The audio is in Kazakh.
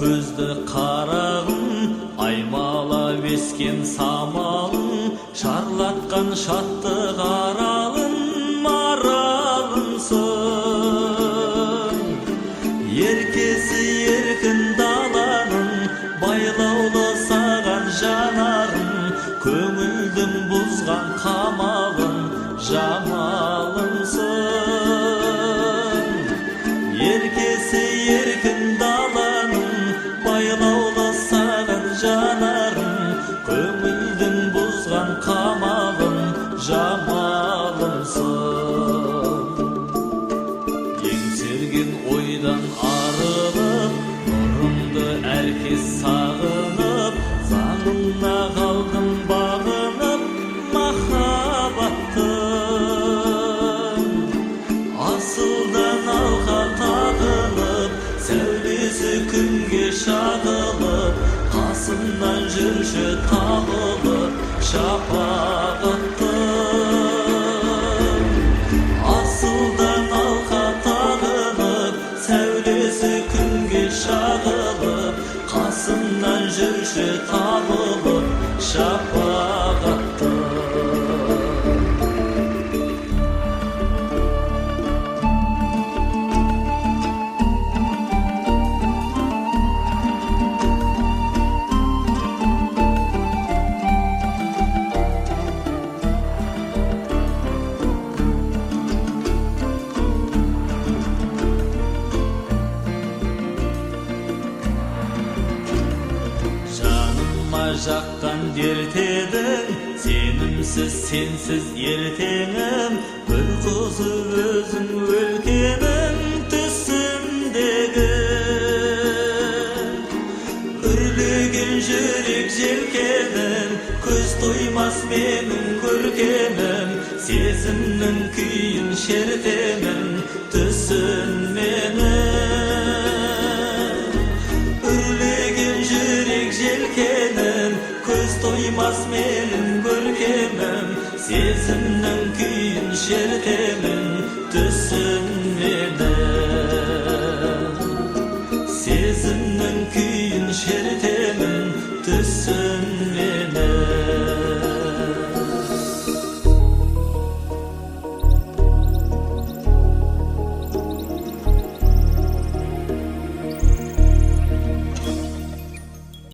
көзді қарағым, аймалап ескен самалым, шарлатқан шаттық аралым, маралымсың. Еркесі еркін даланың, байлаулы саған жанарым, көңілдің бұзған қамалым, жамалымсың. Еркесі еркін даланың, байлаулы саған жанарым, көңілдің бұзған қамалым, жамалымсың. Еңсерген ойдан арылып, нұрыңды әркез сағынып, заңына қалдым бағынып, махаббаттың. Асылдан алға тағынып, сәулесі күнге шағылып, қасымнан жүрші табылып, шапағаттың. Асылдан алға тағынып, сәулесі күнге шағылып, қасымнан жүрші табылып, шапағаттың. Жаққан дертедің, сенімсіз сенсіз ертеңім, бір қызып өзің өлкенің түсіндегі. Үрлеген жүрек желкенің, көз тоймас менің көркемім, сезімнің күйін шертемін түсін менің. Үрлеген жүрек желкенің, көз тоймас менің көркемім, сезімнің күйін шертемін түсін менің. Сезімнің күйін